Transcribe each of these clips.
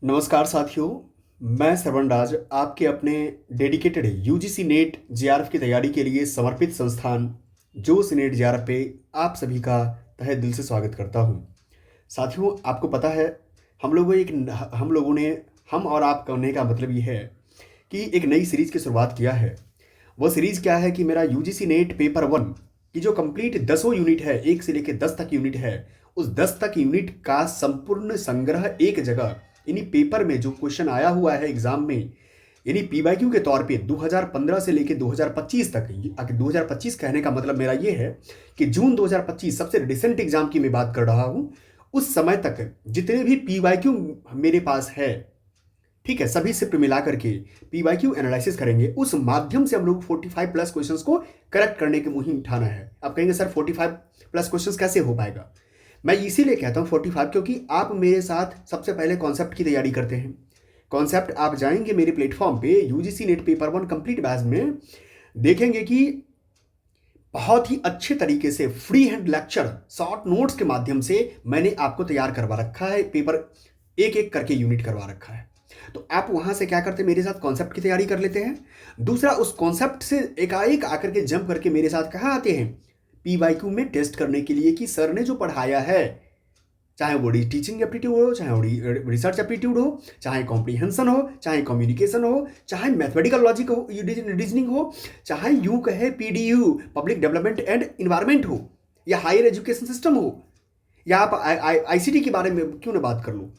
नमस्कार साथियों, मैं श्रवण राज आपके अपने डेडिकेटेड यूजीसी नेट जेआरएफ की तैयारी के लिए समर्पित संस्थान जोश नेट जेआरएफ पे आप सभी का तहे दिल से स्वागत करता हूं। साथियों, आपको पता है हम और आप कहने का मतलब ये है कि एक नई सीरीज की शुरुआत किया है। वो सीरीज क्या है कि मेरा यूजीसी नेट पेपर 1 की जो कंप्लीट 10 यूनिट है, 1 से लेकर 10 तक यूनिट है, उस 10 तक यूनिट का संपूर्ण संग्रह एक जगह यानी पेपर में जो क्वेश्चन आया हुआ है एग्जाम में, यानी पीवाईक्यू के तौर पे 2015 से लेकर 2025 तक। 2025 कहने का मतलब मेरा ये है कि जून 2025 सबसे रिसेंट एग्जाम की मैं बात कर रहा हूं। उस समय तक जितने भी पीवाईक्यू मेरे पास है, ठीक है, सभी शिफ्ट मिला करके पीवाईक्यू एनालिसिस करेंगे। उस माध्यम से हम लोग 45 प्लस क्वेश्चंस को करेक्ट करने की मुहिम उठाना है। आप कहेंगे सर 45 प्लस क्वेश्चंस कैसे हो पाएगा? मैं इसीलिए कहता हूं 45 क्योंकि आप मेरे साथ सबसे पहले कॉन्सेप्ट की तैयारी करते हैं। कॉन्सेप्ट आप जाएंगे मेरे प्लेटफॉर्म पे UGC net paper 1 complete batch में, देखेंगे कि बहुत ही अच्छे तरीके से free hand lecture short notes के माध्यम से मैंने आपको तैयार करवा रखा है। पेपर एक एक करके यूनिट करवा रखा है। तो आप वहां से क्या करते हैं, मेरे साथ कॉन्सेप्ट की तैयारी कर लेते हैं। दूसरा, उस कॉन्सेप्ट से एकाएक आकर के जंप करके मेरे साथ कहाँ आते हैं, पीवाईक्यू में टेस्ट करने के लिए कि सर ने जो पढ़ाया है, चाहे वो टीचिंग एप्टीट्यूड हो, चाहे वो रिसर्च एप्टीट्यूड हो, चाहे कॉम्प्रीहेंशन हो, चाहे कम्युनिकेशन हो, चाहे मैथमेटिकल लॉजिक हो, रीजनिंग हो, चाहे यू कहे PDU public development and environment हो, या हायर एजुकेशन सिस्टम हो, या आप आईसीटी के बारे में क्यों ना बात कर लो।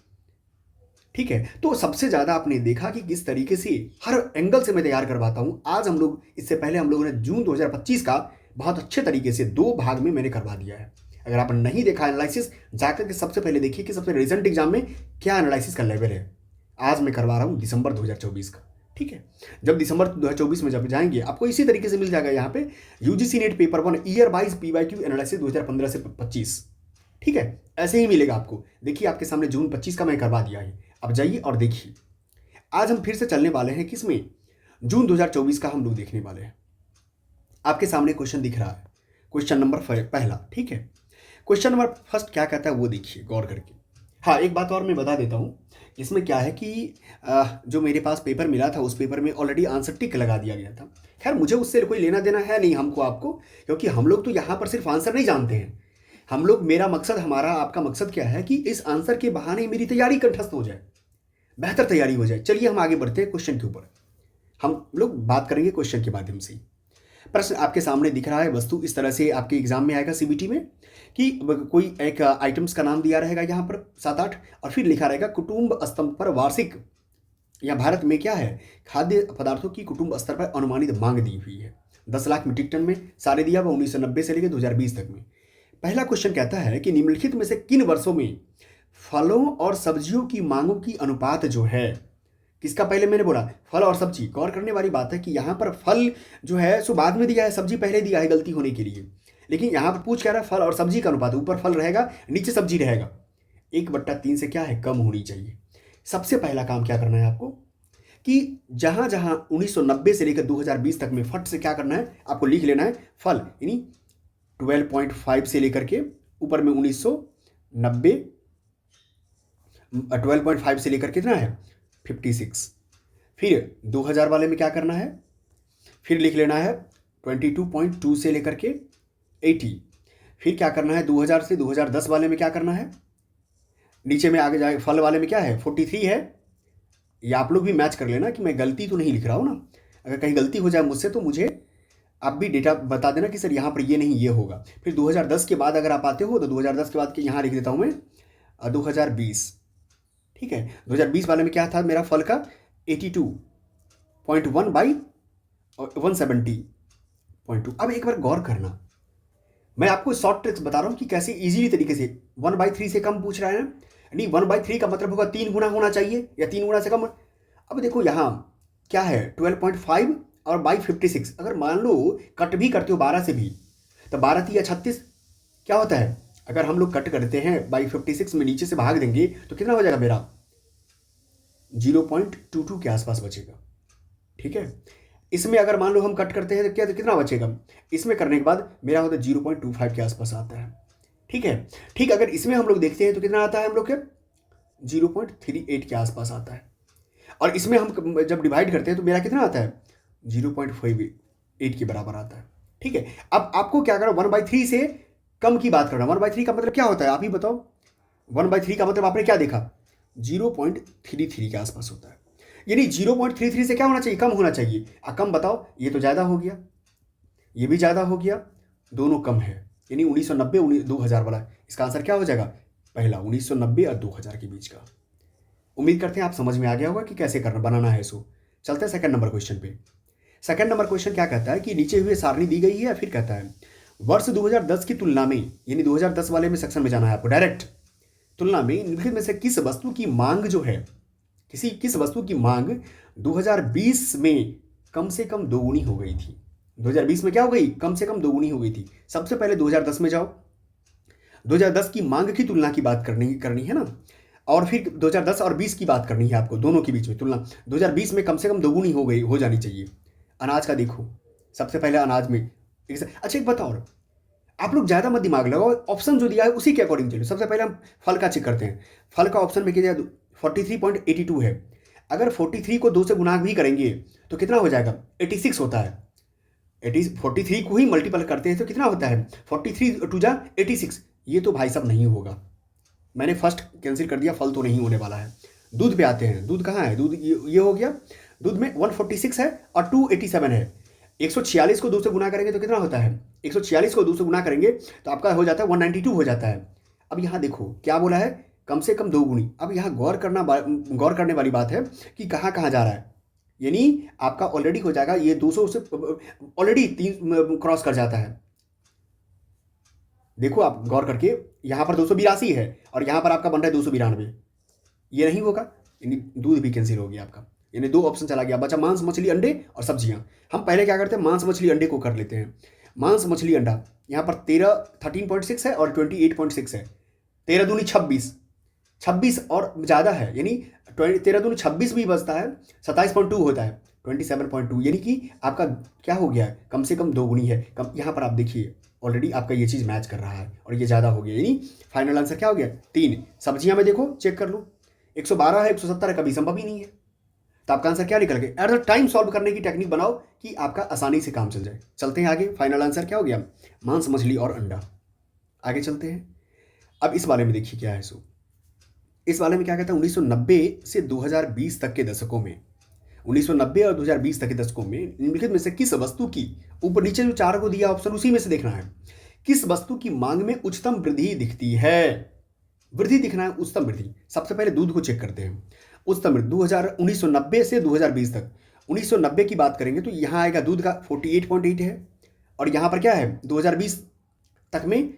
ठीक है, तो सबसे ज़्यादा आपने देखा कि किस तरीके से हर एंगल से मैं तैयार करवाता हूँ। आज हम लोग, इससे पहले हम लोगों ने जून 2025 का बहुत अच्छे तरीके से 2 भाग में मैंने करवा दिया है। अगर आपने नहीं देखा एनालिसिस, जाकर के सबसे पहले देखिए कि सबसे रिसेंट एग्जाम में क्या एनालिसिस का लेवल है। आज मैं करवा रहा हूँ दिसंबर 2024 का। ठीक है, जब दिसंबर 2024 में जब जाएंगे आपको इसी तरीके से मिल जाएगा यहाँ पे UGC net paper 1 year wise PYQ analysis 2015 से 25। ठीक है, ऐसे ही मिलेगा आपको। देखिए आपके सामने जून 25 का मैं करवा दिया है। अब जाइए और देखिए, आज हम फिर से चलने वाले हैं किसमें, जून 2024 का हम लोग देखने वाले हैं। आपके सामने क्वेश्चन दिख रहा है, क्वेश्चन नंबर पहला। ठीक है, क्वेश्चन नंबर फर्स्ट क्या कहता है वो देखिए गौर करके। हाँ, एक बात और मैं बता देता हूँ, इसमें क्या है कि जो मेरे पास पेपर मिला था उस पेपर में ऑलरेडी आंसर टिक लगा दिया गया था। खैर मुझे उससे कोई लेना देना है नहीं हमको आपको, क्योंकि हम लोग तो यहाँ पर सिर्फ आंसर नहीं जानते हैं। हम लोग, मेरा मकसद, हमारा आपका मकसद क्या है कि इस आंसर के बहाने मेरी तैयारी कंठस्थ हो जाए, बेहतर तैयारी हो जाए। चलिए हम आगे बढ़ते हैं क्वेश्चन के ऊपर। हम लोग बात करेंगे क्वेश्चन के माध्यम से। प्रश्न आपके सामने दिख रहा है। वस्तु इस तरह से आपके एग्जाम में आएगा सीबीटी में कि कोई एक आइटम्स का नाम दिया रहेगा यहाँ पर 7-8, और फिर लिखा रहेगा कुटुंब स्तंभ पर वार्षिक, या भारत में क्या है, खाद्य पदार्थों की कुटुंब स्तर पर अनुमानित मांग दी हुई है 10 लाख मीट्रिक टन में। सारे दिया हुआ 1990 से लेकर 2020 तक में। पहला क्वेश्चन कहता है कि निम्नलिखित में से किन वर्षों में फलों और सब्जियों की मांगों की अनुपात जो है, किसका, पहले मैंने बोला फल और सब्जी। गौर करने वाली बात है कि यहाँ पर फल जो है सो बाद में दिया है, सब्जी पहले दिया है गलती होने के लिए। लेकिन यहाँ पर पूछ क्या रहा है, फल और सब्जी का अनुपात, ऊपर फल रहेगा नीचे सब्जी रहेगा, 1/3 से क्या है, कम होनी चाहिए। सबसे पहला काम क्या करना है आपको कि जहाँ जहाँ 1990 से लेकर 2020 तक में फट से क्या करना है, आपको लिख लेना है फल यानी 12.5 से लेकर के ऊपर में 1990, 12.5 से लेकर कितना है 56। फिर 2000 वाले में क्या करना है, फिर लिख लेना है 22.2 से लेकर के 80। फिर क्या करना है 2000 से 2010 वाले में क्या करना है, नीचे में आगे जाए फल वाले में क्या है 43 है। ये आप लोग भी मैच कर लेना कि मैं गलती तो नहीं लिख रहा हूँ ना। अगर कहीं गलती हो जाए मुझसे तो मुझे आप भी डेटा बता देना कि सर यहाँ पर ये नहीं ये होगा। फिर 2010 के बाद अगर आप आते हो तो 2010 के बाद के यहाँ लिख देता हूँ मैं 2020। ठीक है, 2020 वाले में क्या था मेरा फल का 82.1 बाई 170.2। अब एक बार गौर करना, मैं आपको शॉर्ट ट्रिक्स बता रहा हूँ कि कैसे इजीली तरीके से 1/3 से कम पूछ रहा है ना, यानी 1/3 का मतलब होगा 3 गुना होना चाहिए या 3 गुना से कम। अब देखो यहाँ क्या है 12.5 और बाई 56। अगर मान लो कट भी करते हो 12 से भी तो 12 या 36 क्या होता है, अगर हम लोग कट करते हैं बाई 56 में नीचे से भाग देंगे तो कितना हो जाएगा मेरा 0.22 के आसपास बचेगा। ठीक है, इसमें अगर मान लो हम कट करते हैं तो क्या, तो कितना बचेगा, इसमें करने के बाद मेरा होता है 0.25 के आसपास आता है। ठीक है, ठीक, अगर इसमें हम लोग देखते हैं तो कितना आता है हम लोग के 0.38 के आसपास आता है। और इसमें हम जब डिवाइड करते हैं तो मेरा कितना आता है, 0.58 के बराबर आता है। ठीक है, अब आपको क्या करना, 1/3 से कम की बात करना। 1/3 का मतलब क्या होता है आप ही बताओ। 1/3 का मतलब आपने क्या देखा, 0.33 के आसपास होता है। यानी 0.33 से क्या होना चाहिए, कम होना चाहिए। कम बताओ, ये तो ज़्यादा हो गया, ये भी ज़्यादा हो गया, दोनों कम है। यानी 1990 2000 वाला। इसका आंसर क्या हो जाएगा, पहला 1990 और 2000 के बीच का। उम्मीद करते हैं आप समझ में आ गया होगा कि कैसे करना बनाना है इसको। चलते हैं सेकंड नंबर क्वेश्चन पे। सेकंड नंबर क्वेश्चन क्या कहता है कि नीचे हुए सारणी दी गई है, फिर कहता है वर्ष 2010 की तुलना में, यानी 2010 वाले में सेक्शन में जाना है आपको डायरेक्ट, तुलना में निम्नलिखित में से किस वस्तु की मांग जो है, किस वस्तु की मांग 2020 में कम से कम दोगुनी हो गई थी। 2020 में क्या हो गई, कम से कम दोगुनी हो गई थी। सबसे पहले 2010 में जाओ, 2010 की मांग की तुलना की बात करनी है ना, और फिर 2010 और 20 की बात करनी है आपको, दोनों के बीच में तुलना। 2020 में कम से कम दोगुनी हो जानी चाहिए। अनाज का देखो, सबसे पहले अनाज में अच्छा एक बताओ, आप लोग ज़्यादा मत दिमाग लगाओ, ऑप्शन जो दिया है उसी के अकॉर्डिंग चलो। सबसे पहले हम फल का चेक करते हैं। फल का ऑप्शन में किया 43.82 है। अगर 43 को 2 से गुणा भी करेंगे तो कितना हो जाएगा, 86 होता है। 43 को ही मल्टीपल करते हैं तो कितना होता है, 43 2 जा 86। ये तो भाई साहब नहीं होगा, मैंने फर्स्ट कैंसिल कर दिया, फल तो नहीं होने वाला है। दूध पे आते हैं, दूध कहाँ है, दूध ये हो गया। दूध में 146 है और 287 है। 146 को 2 से गुना करेंगे तो कितना होता है, 146 को 2 से गुना करेंगे तो आपका हो जाता है 192 हो जाता है। अब यहाँ देखो क्या बोला है, कम से कम दोगुनी। अब यहाँ गौर करने वाली बात है कि कहाँ कहाँ जा रहा है। यानी आपका ऑलरेडी हो जाएगा ये 200 से ऑलरेडी 3 क्रॉस कर जाता है। देखो आप गौर करके, यहाँ पर 282 है और यहाँ पर आपका बन रहा है 292। ये नहीं होगा, यानी दूध भी कैंसिल हो गया आपका। यानी 2 ऑप्शन चला गया, बचा मांस मछली अंडे और सब्जियां। हम पहले क्या करते हैं, मांस मछली अंडे को कर लेते हैं। मांस मछली अंडा यहाँ पर 13.6 है और 28.6 है। 13 दूनी 26, 26 और ज़्यादा है, यानी 13 दूनी 26 भी बचता है, 27.2 होता है, 27.2। यानी कि आपका क्या हो गया है, कम से कम दोगुनी है। कम यहाँ पर आप देखिए ऑलरेडी आपका ये चीज़ मैच कर रहा है और ये ज़्यादा हो गया, यानी फाइनल आंसर क्या हो गया, 3। सब्जियां में देखो चेक कर लो, 112 है, 170 है, कभी संभव ही नहीं है। तो आपका आंसर क्या निकल गया। एट द टाइम सॉल्व करने की टेक्निक बनाओ कि आपका आसानी से काम चल जाए। चलते हैं आगे, फाइनल आंसर क्या हो गया, मांस मछली और अंडा। आगे चलते हैं। अब इस वाले में देखिए क्या है सो, इस वाले में क्या कहता है, 1990 से 2020 तक के दशकों में, 1990 और 2020 तक के दशकों में निम्नलिखित में से किस वस्तु की, ऊपर नीचे जो 4 को दिया ऑप्शन उसी में से देखना है, किस वस्तु की मांग में उच्चतम वृद्धि दिखती है। वृद्धि दिखना है, उच्चतम वृद्धि। सबसे पहले दूध को चेक करते हैं। उच्चतम वृद्धि 1990 से 2020 तक। 1990 की बात करेंगे तो यहाँ आएगा दूध का 48.8 है और यहाँ पर क्या है 2020 तक में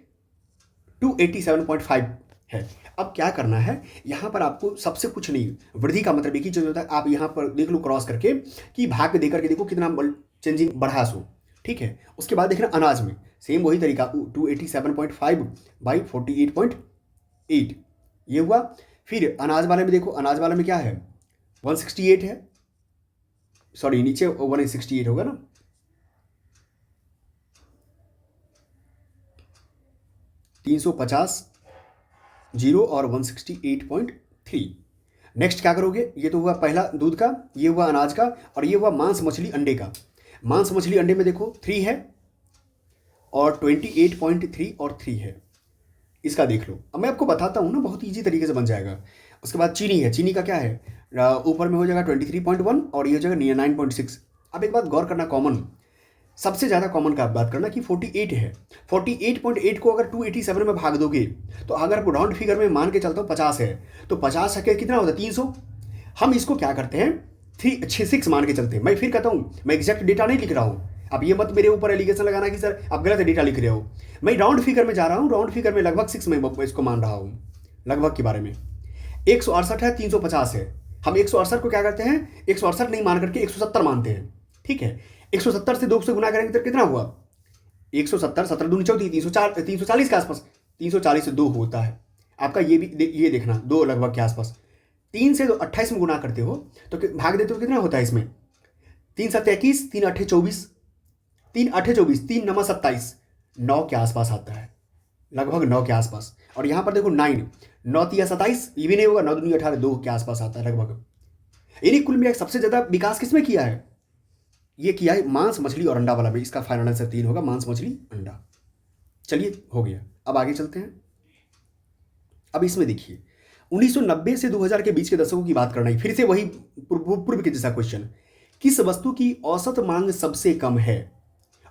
287.5 है। अब क्या करना है, यहाँ पर आपको सबसे कुछ नहीं, वृद्धि का मतलब एक ही चीज़ होता है। आप यहाँ पर देख लो क्रॉस करके कि भाग दे करके देखो कितना चेंजिंग बढ़ा सो, ठीक है। उसके बाद देखना अनाज में सेम वही तरीका, 287.5 बाई 48.8 ये हुआ। फिर अनाज वाले में देखो, अनाज वाले में क्या है 168 है, सॉरी नीचे 168 होगा ना, $350 जीरो और 168.3। नेक्स्ट क्या करोगे, ये तो हुआ पहला दूध का, ये हुआ अनाज का और ये हुआ मांस मछली अंडे का। मांस मछली अंडे में देखो 3 है और 28.3 और 3 है, इसका देख लो। अब मैं आपको बताता हूँ ना, बहुत ईजी तरीके से बन जाएगा। उसके बाद चीनी है, चीनी का क्या है, ऊपर में हो जाएगा 23.1 और ये हो जाएगा 9.6। अब एक बात गौर करना, कॉमन सबसे ज़्यादा कॉमन का बात करना कि 48 है। 48.8 को अगर 287 में भाग दोगे तो अगर राउंड फिगर में मान के चलता हूँ 50 है तो 50 है कितना होता है 300। हम इसको क्या करते हैं 6 मान के चलते हैं। मैं फिर कहता हूँ, मैं एग्जैक्ट डेटा नहीं लिख रहा हूँ, अब ये मत मेरे ऊपर एलिगेशन लगाना कि सर आप गलत डेटा लिख रहे हो। मैं राउंड फिगर में जा रहा हूँ, राउंड फिगर में लगभग 6 में इसको मान रहा हूँ, लगभग के बारे में। 168 है, 350 है। हम 168 को क्या करते हैं, 168 नहीं मान करके 170 मानते हैं, ठीक है। 170 से 2 से गुना करेंगे तो कितना हुआ 170, 17 दूनी 34, 340 के आसपास। 340 से 2 होता है आपका, ये भी ये देखना 2 लगभग के आसपास। 3 से 28 में गुना करते हो तो भाग देते हो कितना होता है इसमें, 3 7 21, 3 8 24, 3 8 24, 3 9 27, 9 के आसपास आता है, लगभग 9 के आसपास। और यहाँ पर देखो 9, 9 तिया 27, ये भी नहीं होगा, 9 दूनी 18, 2 के आसपास आता है लगभग। यानी कुल मिला सबसे ज़्यादा विकास किसमें किया है? ये किया है मांस मछली और अंडा वाला में। इसका फाइनल आंसर 3 होगा, मांस मछली अंडा। चलिए हो गया, अब आगे चलते हैं। अब इसमें देखिए 1990 से 2000 के बीच के दशकों की बात करना है, फिर से वही पूर्व के जैसा क्वेश्चन। किस वस्तु की औसत मांग सबसे कम है?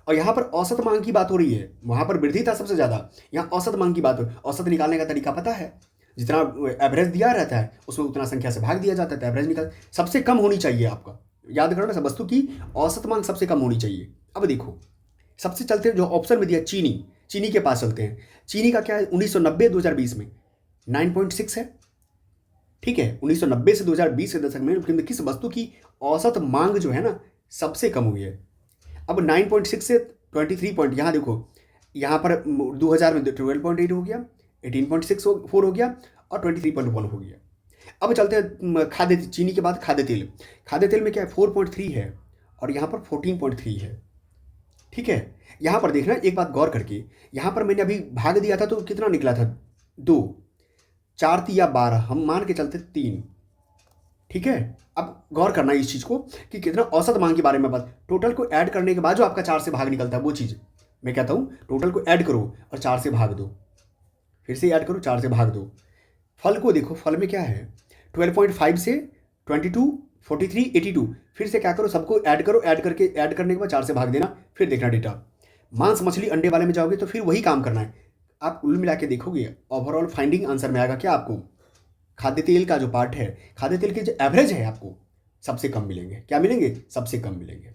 और यहाँ पर औसत मांग की बात हो रही है, वहाँ पर वृद्धि था सबसे ज़्यादा, यहाँ औसत मांग की बात हो। औसत निकालने का तरीका पता है, जितना एवरेज दिया रहता है उसमें उतना संख्या से भाग दिया जाता है, तो एवरेज निकाल सबसे कम होनी चाहिए। आपका याद करो ना, वस्तु की औसत मांग सबसे कम होनी चाहिए। अब देखो सबसे चलते हैं जो ऑप्शन में दिया, चीनी। चीनी के पास चलते हैं। चीनी का क्या है 1990-2020 में 9.6 है, ठीक है। 1990 से 2020 के दशक में किस वस्तु की औसत मांग जो है ना सबसे कम हुई है? अब 9.6 से 23 पॉइंट, यहाँ देखो, यहाँ पर 2000 में 12.8 हो गया, 18.64 हो गया और 23.1 हो गया। अब चलते हैं खाद्य, चीनी के बाद खाद्य तेल। खाद्य तेल में क्या है 4.3 है और यहाँ पर 14.3 है, ठीक है। यहाँ पर देखना एक बात गौर करके, यहाँ पर मैंने अभी भाग दिया था तो कितना निकला था 2, 4 या 12, हम मान के चलते 3, ठीक है। अब गौर करना इस चीज़ को कि कितना औसत मांग के बारे में बात, टोटल को ऐड करने के बाद जो आपका 4 से भाग निकलता है वो चीज़ मैं कहता हूँ, टोटल को ऐड करो और 4 से भाग दो, फिर से ऐड करो 4 से भाग दो। फल को देखो, फल में क्या है 12.5 से 22, 43, 82, फिर से क्या करो सबको ऐड करो, ऐड करने के बाद 4 से भाग देना, फिर देखना डेटा। मांस मछली अंडे वाले में जाओगे तो फिर वही काम करना है। आप कुल मिला के देखोगे ओवरऑल फाइंडिंग आंसर में आएगा क्या आपको, खाद्य तेल का जो पार्ट है, खाद्य तेल के जो एवरेज है आपको सबसे कम मिलेंगे। क्या मिलेंगे? सबसे कम मिलेंगे,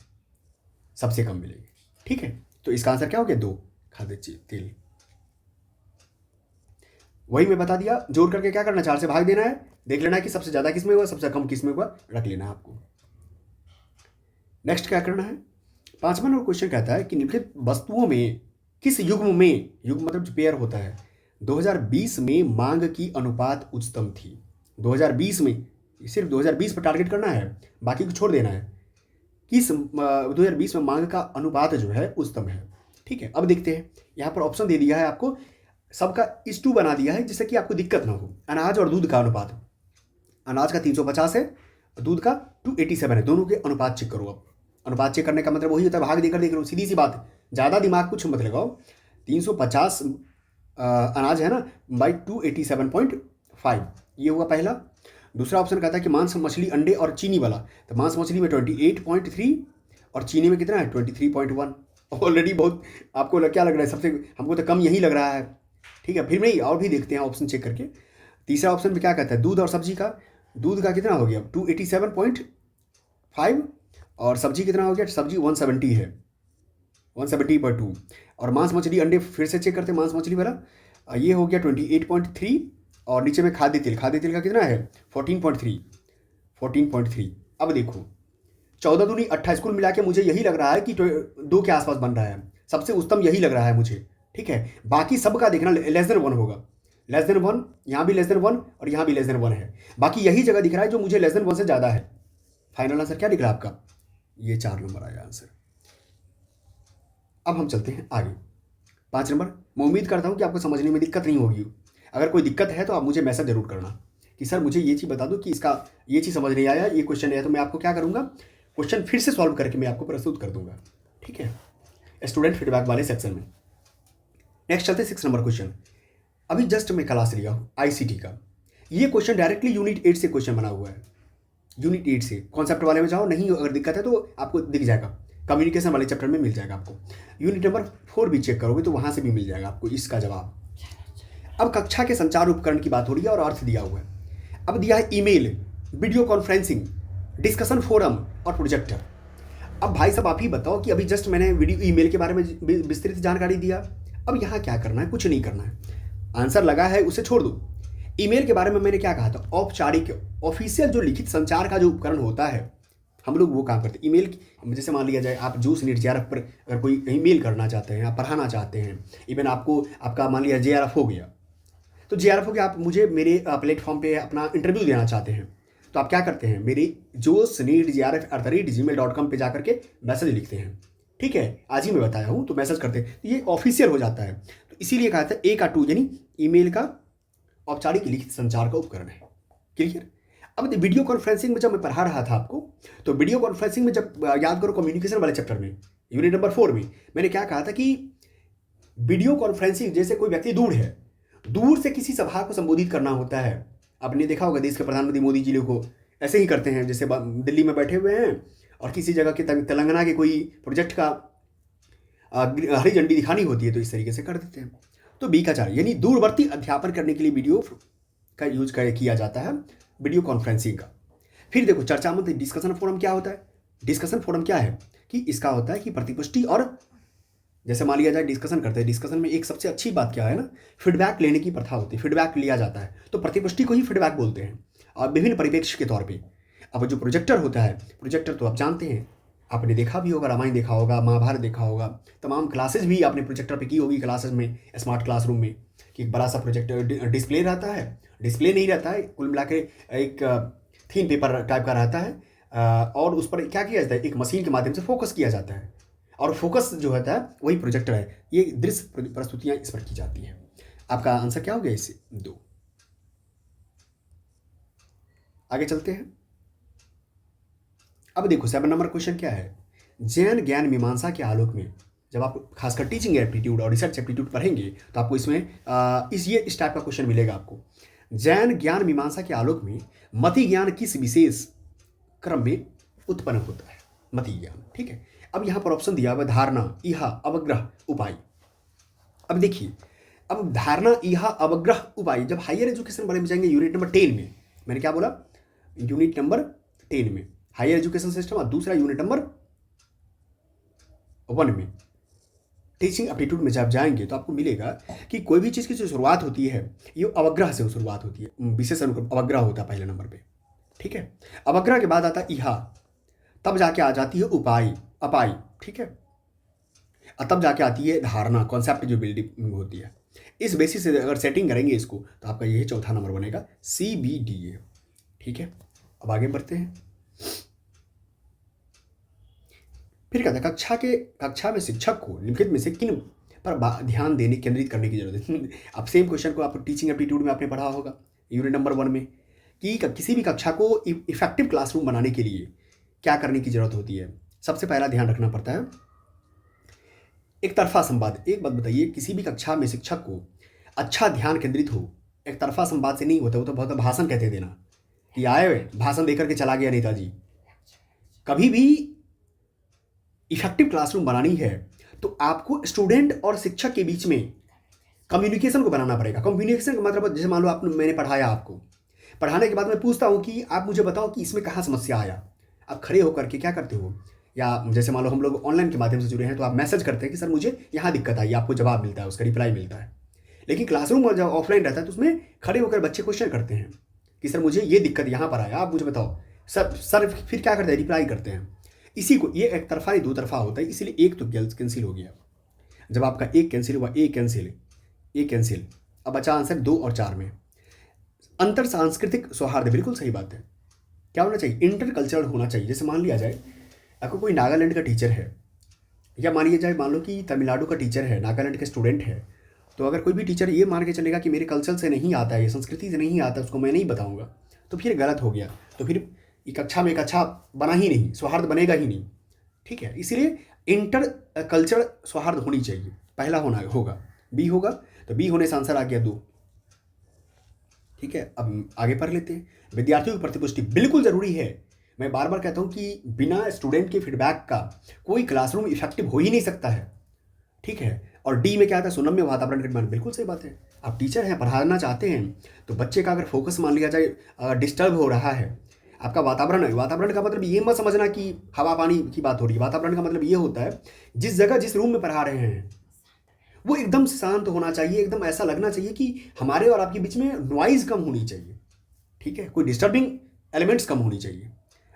सबसे कम मिलेंगे, ठीक है। तो इसका आंसर क्या हो गया 2, खाद्य तेल। वही मैं बता दिया, जोड़ करके क्या करना, 4 से भाग देना है, देख लेना है कि सबसे ज़्यादा किस में हुआ, सबसे कम किस में हुआ, रख लेना है आपको। नेक्स्ट क्या करना है, 5वां नंबर क्वेश्चन कहता है कि निम्नलिखित वस्तुओं में किस युग्म में, युग्म मतलब जो पेयर होता है, 2020 में मांग की अनुपात उच्चतम थी। 2020 में, सिर्फ 2020 पर टारगेट करना है, बाकी को छोड़ देना है। किस 2020 में मांग का अनुपात जो है उच्चतम है, ठीक है। अब देखते हैं, यहाँ पर ऑप्शन दे दिया है आपको, सबका इस 2 बना दिया है जिससे कि आपको दिक्कत ना हो। अनाज और दूध का अनुपात, अनाज का 350 है, दूध का 287 है, दोनों के अनुपात चेक करो। अब अनुपात चेक करने का मतलब वही होता है, भाग देकर देख लो, सीधी सी बात, ज़्यादा दिमाग कुछ मत लगाओ। 350 अनाज है ना बाई 287.5, ये हुआ पहला। दूसरा ऑप्शन कहता है कि मांस मछली अंडे और चीनी वाला, तो मांस मछली में 28.3 और चीनी में कितना है 23.1। ऑलरेडी बहुत आपको क्या लग रहा है, सबसे हमको तो कम यही लग रहा है, ठीक है। फिर नहीं, और भी देखते हैं ऑप्शन चेक करके। तीसरा ऑप्शन में क्या कहता है, दूध और सब्जी का, दूध का कितना हो गया 287.5 और सब्जी कितना हो गया, सब्जी 170 है, 170.2। और मांस मछली अंडे फिर से चेक करते हैं, मांस मछली वाला ये हो गया 28.3 और नीचे में खाद्य तेल, खाद्य तेल का कितना है 14.3। अब देखो 14 दूनी 28, कुल मिला के मुझे यही लग रहा है कि 2 के आसपास बन रहा है, सबसे उत्तम यही लग रहा है मुझे, ठीक है। बाकी सबका देखना लेस देन 1 होगा, लेस देन 1, यहाँ भी लेस देन 1 और यहाँ भी लेस देन 1 है, बाकी यही जगह दिख रहा है जो मुझे लेस देन 1 से ज़्यादा है। फाइनल आंसर क्या दिख रहा है आपका, ये 4 नंबर आया आंसर। अब हम चलते हैं आगे, 5 नंबर। मैं उम्मीद करता हूँ कि आपको समझने में दिक्कत नहीं होगी। अगर कोई दिक्कत है तो आप मुझे मैसेज जरूर करना कि सर मुझे ये चीज़ बता दो कि इसका ये चीज़ समझ नहीं आया, ये क्वेश्चन नहीं आया, तो मैं आपको क्या करूँगा, क्वेश्चन फिर से सॉल्व करके मैं आपको प्रस्तुत कर दूंगा, ठीक है, स्टूडेंट फीडबैक वाले सेक्शन में। नेक्स्ट चलते 6 नंबर क्वेश्चन। अभी जस्ट मैं क्लास लिया हूँ ICT का, ये क्वेश्चन डायरेक्टली यूनिट 8 से क्वेश्चन बना हुआ है, यूनिट 8 से। कॉन्सेप्ट वाले में जाओ, नहीं अगर दिक्कत है तो आपको दिख जाएगा, कम्युनिकेशन वाले चैप्टर में मिल जाएगा आपको। यूनिट नंबर 4 भी चेक करोगे तो वहाँ से भी मिल जाएगा आपको इसका जवाब। अब कक्षा के संचार उपकरण की बात हो रही है और अर्थ दिया हुआ है। अब दिया है email, video conferencing, discussion forum और प्रोजेक्टर। अब भाई साहब आप ही बताओ कि अभी जस्ट मैंने वीडियो ईमेल के बारे में विस्तृत जानकारी दिया, अब यहाँ क्या करना है, कुछ नहीं करना है, आंसर लगा है उसे छोड़ दो। ईमेल के बारे में मैंने क्या कहा था, औपचारिक ऑफिशियल जो लिखित संचार का जो उपकरण होता है हम लोग वो काम करते हैं। ईमेल जैसे मान लिया जाए आप जूस नीट JRF पर अगर कोई ईमेल करना चाहते हैं, आप पढ़ाना चाहते हैं, इवन आपका मान लिया JRF हो गया, तो JRF हो गया, आप मुझे मेरे प्लेटफॉर्म पे अपना इंटरव्यू देना चाहते हैं, तो आप क्या करते हैं, मेरे josneetjrf@gmail.com पे जाकर के मैसेज लिखते हैं, ठीक है, आज ही मैं बताया हूँ, तो मैसेज करते हैं, तो ये ऑफिशियल हो जाता है। तो इसीलिए कहा था ए का टू यानी ईमेल का औपचारिक लिखित संचार का उपकरण है। क्लियर। अब वीडियो कॉन्फ्रेंसिंग में जब मैं पढ़ा रहा था आपको, तो वीडियो कॉन्फ्रेंसिंग में जब याद करो कम्युनिकेशन वाले चैप्टर में यूनिट नंबर 4 में मैंने क्या कहा था कि वीडियो कॉन्फ्रेंसिंग जैसे कोई व्यक्ति दूर है, दूर से किसी सभा को संबोधित करना होता है। आपने देखा होगा देश के प्रधानमंत्री मोदी जी लोग को ऐसे ही करते हैं, जैसे दिल्ली में बैठे हुए हैं और किसी जगह के तेलंगाना के कोई प्रोजेक्ट का हरी झंडी दिखानी होती है तो इस तरीके से कर देते हैं। तो बी का 4 यानी दूरवर्ती अध्यापन करने के लिए वीडियो का यूज किया जाता है वीडियो कॉन्फ्रेंसिंग का। फिर देखो चर्चा मंच डिस्कशन फोरम क्या होता है। डिस्कशन फोरम क्या है कि इसका होता है कि प्रतिपुष्टि और जैसे मान लिया जाए डिस्कशन करते हैं, डिस्कशन में एक सबसे अच्छी बात क्या है ना, फीडबैक लेने की प्रथा होती है, फीडबैक लिया जाता है, तो प्रतिपुष्टि को ही फीडबैक बोलते हैं और विभिन्न परिप्रेक्ष्य के तौर पे। अब जो प्रोजेक्टर होता है, प्रोजेक्टर तो आप जानते हैं, आपने देखा भी होगा, रामायण देखा होगा, महाभारत देखा होगा, तमाम क्लासेस भी आपने प्रोजेक्टर पे की होगी क्लासेस में, स्मार्ट क्लासरूम में, कि एक बड़ा सा प्रोजेक्टर डिस्प्ले रहता है, डिस्प्ले नहीं रहता है, कुल मिला के एक थीम पेपर टाइप का रहता है और उस पर क्या किया जाता है, एक मशीन के माध्यम से फोकस किया जाता है और फोकस जो होता है वही प्रोजेक्टर है। ये दृश्य प्रस्तुतियाँ इस पर की जाती हैं। आपका आंसर क्या हो गया इससे 2। आगे चलते हैं। अब देखो 7 नंबर क्वेश्चन क्या है। जैन ज्ञान मीमांसा के आलोक में, जब आप खासकर टीचिंग एप्टीट्यूड और रिसर्च एप्टीट्यूड पढ़ेंगे तो आपको इसमें इस टाइप का क्वेश्चन मिलेगा आपको। जैन ज्ञान मीमांसा के आलोक में मति ज्ञान किस विशेष क्रम में उत्पन्न होता है। मति ज्ञान, ठीक है। अब यहाँ पर ऑप्शन दिया हुआ धारणा, इहा, अवग्रह, उपाय। अब देखिए, अब धारणा, इहा, अवग्रह, उपाय जब हायर एजुकेशन बारे में जाएंगे यूनिट नंबर 10 में, मैंने क्या बोला, यूनिट नंबर 10 में हायर एजुकेशन सिस्टम और दूसरा यूनिट नंबर 1 में टीचिंग एप्टीट्यूड में जब जाएंगे तो आपको मिलेगा कि कोई भी चीज़ की जो शुरुआत होती है ये अवग्रह से शुरुआत होती है, विशेष अवग्रह होता है पहले नंबर पे, ठीक है। अवग्रह के बाद आता है इहा, तब जाके आ जाती है उपाय, अपाय, ठीक है, और तब जाके आती है धारणा, कॉन्सेप्ट जो बिल्डिंग होती है। इस बेसिस से अगर सेटिंग करेंगे इसको तो आपका यही चौथा नंबर बनेगा, CBDA, ठीक है। अब आगे बढ़ते हैं। फिर कहता है कक्षा में शिक्षक को निम्नलिखित में से किन पर ध्यान देने केंद्रित करने की जरूरत है। अब सेम क्वेश्चन को आप टीचिंग एप्टीट्यूड में आपने पढ़ा होगा यूनिट नंबर 1 में कि किसी भी कक्षा को इफेक्टिव क्लासरूम बनाने के लिए क्या करने की जरूरत होती है। सबसे पहला ध्यान रखना पड़ता है एक तरफा संवाद। एक बात बताइए, किसी भी कक्षा में शिक्षक को अच्छा ध्यान केंद्रित हो, एक तरफा संवाद से नहीं होता, वो तो बहुत भाषण कहते देना कि आए भाषण देकर के चला गया नेताजी। कभी भी इफेक्टिव क्लासरूम बनानी है तो आपको स्टूडेंट और शिक्षक के बीच में कम्युनिकेशन को बनाना पड़ेगा। कम्युनिकेशन का मतलब जैसे मान लो मैंने पढ़ाया, आपको पढ़ाने के बाद मैं पूछता हूँ कि आप मुझे बताओ कि इसमें कहाँ समस्या आया। आप खड़े होकर के क्या करते हो, या जैसे मान लो हम लोग ऑनलाइन के माध्यम से जुड़े हैं तो आप मैसेज करते हैं कि सर मुझे यहाँ दिक्कत आई, आपको जवाब मिलता है, उसका रिप्लाई मिलता है। लेकिन क्लासरूम जब ऑफलाइन रहता है तो उसमें खड़े होकर बच्चे क्वेश्चन करते हैं कि सर मुझे ये दिक्कत यहाँ पर आया, आप मुझे बताओ। सर फिर क्या करते हैं, रिप्लाई करते हैं। इसी को ये एक तरफा नहीं दो तरफा होता है, इसलिए एक तो कैंसिल हो गया। जब आपका एक कैंसिल हुआ, ए कैंसिल, अब बचा आंसर 2 और 4 में। अंतर सांस्कृतिक सौहार्द, बिल्कुल सही बात है। क्या होना चाहिए, इंटर कल्चरल होना चाहिए। जैसे मान लिया जाए आपको कोई नागालैंड का टीचर है, या मान लिया जाए मान लो कि तमिलनाडु का टीचर है, नागालैंड का स्टूडेंट है, तो अगर कोई भी टीचर ये मान के चलेगा कि मेरे कल्चर से नहीं आता है, ये संस्कृति से नहीं आता, उसको मैं नहीं बताऊंगा, तो फिर गलत हो गया। तो फिर कक्षा में एक अच्छा बना ही नहीं, सौहार्द बनेगा ही नहीं, ठीक है। इसीलिए इंटर कल्चर सौहार्द होनी चाहिए, पहला होगा। बी होगा तो बी होने से आंसर आ गया 2, ठीक है। अब आगे पढ़ लेते हैं। विद्यार्थियों की प्रतिपुष्टि बिल्कुल ज़रूरी है। मैं बार बार कहता हूँ कि बिना स्टूडेंट के फीडबैक का कोई क्लासरूम इफेक्टिव हो ही नहीं सकता है, ठीक है। और डी में क्या आता है, सुनम्य वातावरण का निर्माण, बिल्कुल सही बात है। आप टीचर हैं, पढ़ाना चाहते हैं, तो बच्चे का अगर फोकस मान लिया जाए डिस्टर्ब हो रहा है, आपका वातावरण का मतलब ये मत समझना कि हवा पानी की बात हो रही है। वातावरण का मतलब ये होता है जिस जगह जिस रूम में पढ़ा रहे हैं वो एकदम शांत होना चाहिए, एकदम ऐसा लगना चाहिए कि हमारे और आपके बीच में नॉइज कम होनी चाहिए, ठीक है, कोई डिस्टर्बिंग एलिमेंट्स कम होनी चाहिए।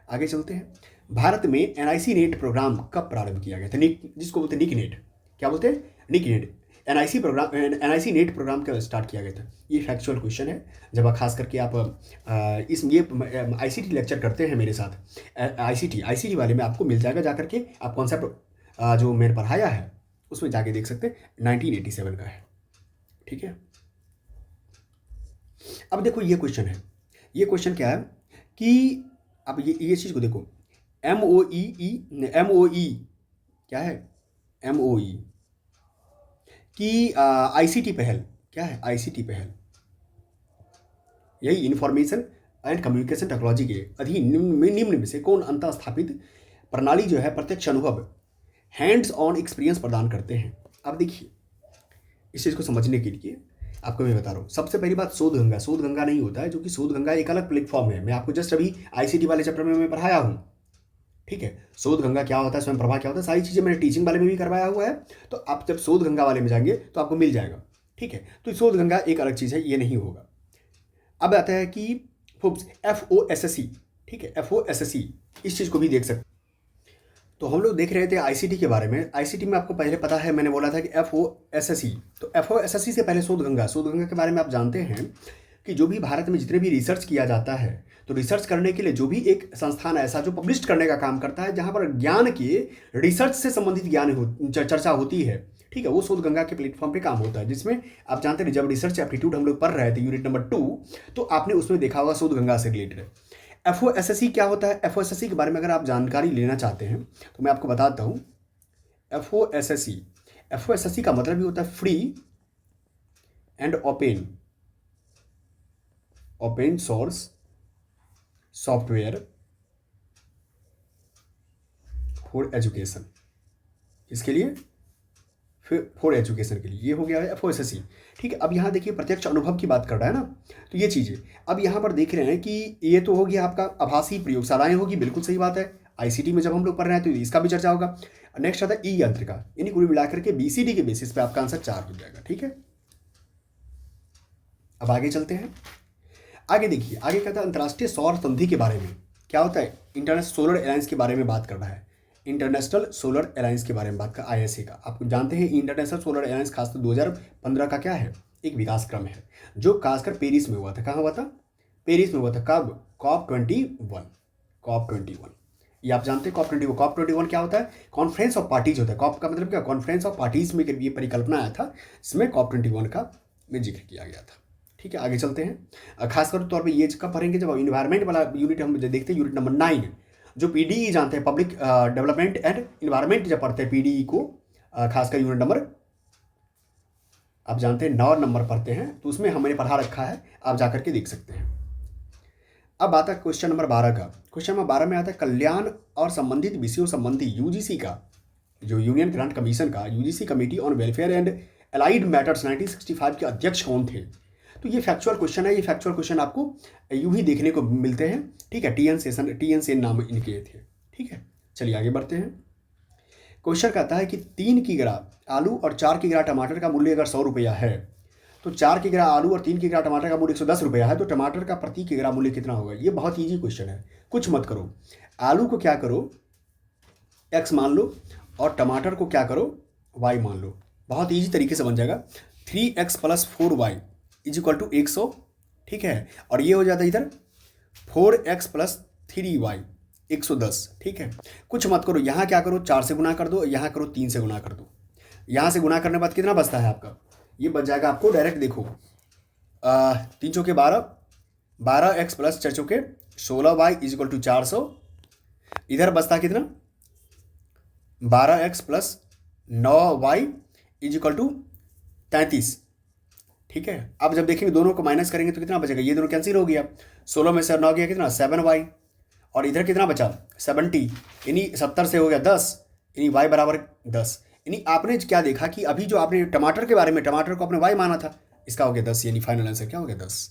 आगे चलते हैं। भारत में NIC नेट प्रोग्राम कब प्रारंभ किया गया था, जिसको बोलते हैं निक नेट, क्या बोलते हैं, निक नेट। NIC नेट प्रोग्राम कब स्टार्ट किया गया था, ये फैक्चुअल क्वेश्चन है। जब खास करके आप ICT लेक्चर करते हैं मेरे साथ, ICT वाले में आपको मिल जाएगा, जाकर के आप कॉन्सेप्ट जो मैंने पढ़ाया है उसमें जाके देख सकते हैं, 1987 का है, ठीक है। अब देखो ये क्वेश्चन है, ये क्वेश्चन क्या है कि अब ये चीज़ को देखो, MOE क्या है, MOE कि ICT पहल क्या है, ICT पहल यही इंफॉर्मेशन एंड कम्युनिकेशन टेक्नोलॉजी के अधीन निम्न में से कौन अंतः स्थापित प्रणाली जो है प्रत्यक्ष अनुभव हैंड्स ऑन एक्सपीरियंस प्रदान करते हैं। अब देखिए इस चीज़ को समझने के लिए आपको मैं बता रहा हूँ, सबसे पहली बात शोध गंगा नहीं होता है, जो कि शोध गंगा एक अलग प्लेटफॉर्म है। मैं आपको जस्ट अभी ICT वाले चैप्टर में मैं पढ़ाया हूँ, ठीक है। शोध गंगा क्या होता है, स्वयं प्रभा क्या होता है, सारी चीज़ें मैंने टीचिंग वाले में भी करवाया हुआ है, तो आप जब शोध गंगा वाले में जाएंगे तो आपको मिल जाएगा, ठीक है। तो शोध गंगा एक अलग चीज़ है, ये नहीं होगा। अब आता है कि FOSSE, ठीक है, FOSSE इस चीज़ को भी देख सकते। तो हम लोग देख रहे थे ICT के बारे में। ICT में आपको पहले पता है, मैंने बोला था कि FOSSE, तो FOSSE से पहले शोध गंगा के बारे में आप जानते हैं कि जो भी भारत में जितने भी रिसर्च किया जाता है, तो रिसर्च करने के लिए जो भी एक संस्थान ऐसा जो पब्लिश करने का काम करता है, जहाँ पर ज्ञान के रिसर्च से संबंधित चर्चा होती है, ठीक है, वो शोध गंगा के प्लेटफॉर्म पे काम होता है। जिसमें आप जानते हैं जब रिसर्च एप्टीट्यूड हम लोग पढ़ रहे थे यूनिट नंबर 2, तो आपने उसमें देखा होगा शोध गंगा से रिलेटेड। FOSSE क्या होता है, FOSSE के बारे में अगर आप जानकारी लेना चाहते हैं तो मैं आपको बताता हूँ। FOSSE का मतलब ही होता है free and open source software for education. इसके लिए फॉर एजुकेशन के लिए ये हो गया है FOSSE, ठीक है। अब यहाँ देखिए प्रत्यक्ष अनुभव की बात कर रहा है ना, तो ये चीज़ें अब यहाँ पर देख रहे हैं कि ये तो हो गया आपका आभासी प्रयोगशालाएं होगी, बिल्कुल सही बात है। ICT में जब हम लोग पढ़ रहे हैं तो इसका भी चर्चा होगा। नेक्स्ट आता है ई यंत्रिका, इन्हीं कुल मिलाकर के BCD के बेसिस पे आपका आंसर 4 हो जाएगा, ठीक है। अब आगे चलते हैं, आगे देखिए, आगे कहता है अंतर्राष्ट्रीय सौर संधि के बारे में। क्या होता है, इंटरनेशनल सोलर अलायंस के बारे में बात कर रहा है, इंटरनेशनल सोलर अलायंस के बारे में बात कर, ISA का। आपको जानते हैं इंटरनेशनल सोलर अलायंस खासकर 2015 का क्या है, एक विकास क्रम है, जो खासकर पेरिस में हुआ था। कहाँ हुआ था, पेरिस में हुआ था। कब, COP21। ये आप जानते हैं COP21 क्या होता है, कॉन्फ्रेंस ऑफ पार्टीज होता है। COP का मतलब क्या, कॉन्फ्रेंस ऑफ पार्टीज में ये परिकल्पना आया था, इसमें COP21 का में जिक्र किया गया था, ठीक है। आगे चलते हैं, खासकर तौर पर ये कब पढ़ेंगे, जब इन्वायरमेंट वाला यूनिट हम देखते हैं, यूनिट नंबर 9, जो PDE जानते हैं, पब्लिक डेवलपमेंट एंड इन्वायरमेंट जब पढ़ते हैं PDE को, खासकर यूनिट नंबर आप जानते हैं 9 नंबर पढ़ते हैं, तो उसमें हमने पढ़ा रखा है, आप जाकर के देख सकते हैं। अब आता है क्वेश्चन नंबर 12 का। क्वेश्चन नंबर 12 में आता है कल्याण और संबंधित विषयों संबंधी UGC का, जो यूनियन ग्रांट कमीशन का, UGC committee on welfare and allied matters 1965 के अध्यक्ष कौन थे। तो ये फैक्चुअल क्वेश्चन है, ये फैक्चुअल क्वेश्चन आपको यूं ही देखने को मिलते हैं, ठीक है। TN सेन नाम इनके थे, ठीक है। चलिए आगे बढ़ते हैं। क्वेश्चन कहता है कि 3 किग्रा आलू और 4 किग्रा टमाटर का मूल्य अगर 100 रुपया है, तो 4 किग्रा आलू और 3 किग्रा टमाटर का मूल्य 110 रुपया है, तो टमाटर का प्रति किग्रा मूल्य कितना होगा। ये बहुत ईजी क्वेश्चन है, कुछ मत करो। आलू को क्या करो, X मान लो, और टमाटर को क्या करो, Y मान लो। बहुत ईजी तरीके से बन जाएगा। 3x + 4y = 100, ठीक है। और ये हो जाता है इधर 4x + 3y 110, ठीक है। कुछ मत करो, यहाँ क्या करो, 4 से गुना कर दो, यहाँ करो 3 से गुना कर दो। यहाँ से गुना करने के बाद कितना बचता है आपका, ये बच जाएगा आपको डायरेक्ट, देखो 3 चौके 12, 12x + 4 चौके 16y = 400। इधर बचता कितना, 12x + 9y = 33, ठीक है। अब जब देखेंगे दोनों को माइनस करेंगे तो कितना बचेगा, ये दोनों कैंसिल हो गया। 16 में से 9 गया कितना, 7y, और इधर कितना बचा 70, यानी 70 से हो गया 10, यानी y = 10। यानी आपने क्या देखा कि अभी जो आपने टमाटर के बारे में, टमाटर को आपने y माना था, इसका हो गया 10, यानी फाइनल आंसर क्या हो गया 10।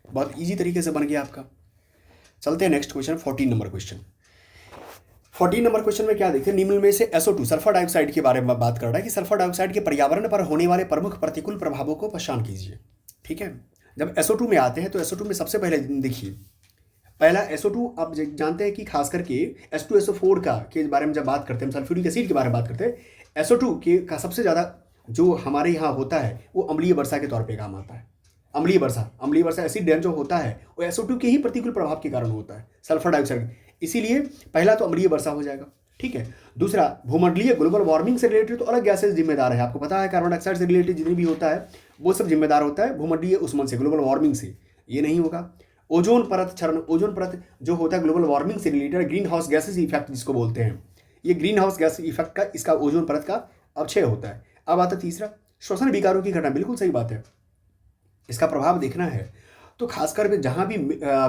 बहुत ईजी तरीके से बन गया आपका। चलते हैं next question, 14 number question. 14 number question में क्या देखते हैं, निम्न में से SO2 सल्फर डाइऑक्साइड के बारे में बात कर रहा है कि सल्फर डाइऑक्साइड के पर्यावरण पर होने वाले प्रमुख प्रतिकूल प्रभावों को पहचान कीजिए, ठीक है। जब SO2 में आते हैं तो SO2 में सबसे पहले देखिए, पहला SO2 आप जानते हैं कि खास करके H2SO4 के बारे में जब बात करते हैं, सल्फ्यूरिक एसिड के बारे में बात करते हैं, SO2 का सबसे ज़्यादा जो हमारे यहाँ होता है वो अम्लीय वर्षा के तौर पे काम आता है। अम्लीय वर्षा एसिड रेन जो होता है वो SO2 के ही प्रतिकूल प्रभाव के कारण होता है, सल्फर डाइऑक्साइड। इसीलिए पहला तो अम्लीय वर्षा हो जाएगा, ठीक है। दूसरा, भूमंडलीय ग्लोबल वार्मिंग से रिलेटेड तो अलग गैसेज जिम्मेदार है, आपको पता है कार्बन डाइऑक्साइड से रिलेटेड जितनी भी होता है वो सब जिम्मेदार होता है भूमंडलीय उष्मन से, ग्लोबल वार्मिंग से। ये नहीं होगा। ओजोन परत क्षरण, ओजोन परत जो होता है ग्लोबल वार्मिंग से related, green house gases effect जिसको बोलते हैं, ये ग्रीन हाउस गैस इफेक्ट का इसका ओजोन परत का अवक्षय होता है। अब आता तीसरा, श्वसन विकारों की घटना। बिल्कुल सही बात है, इसका प्रभाव देखना है तो खासकर जहाँ भी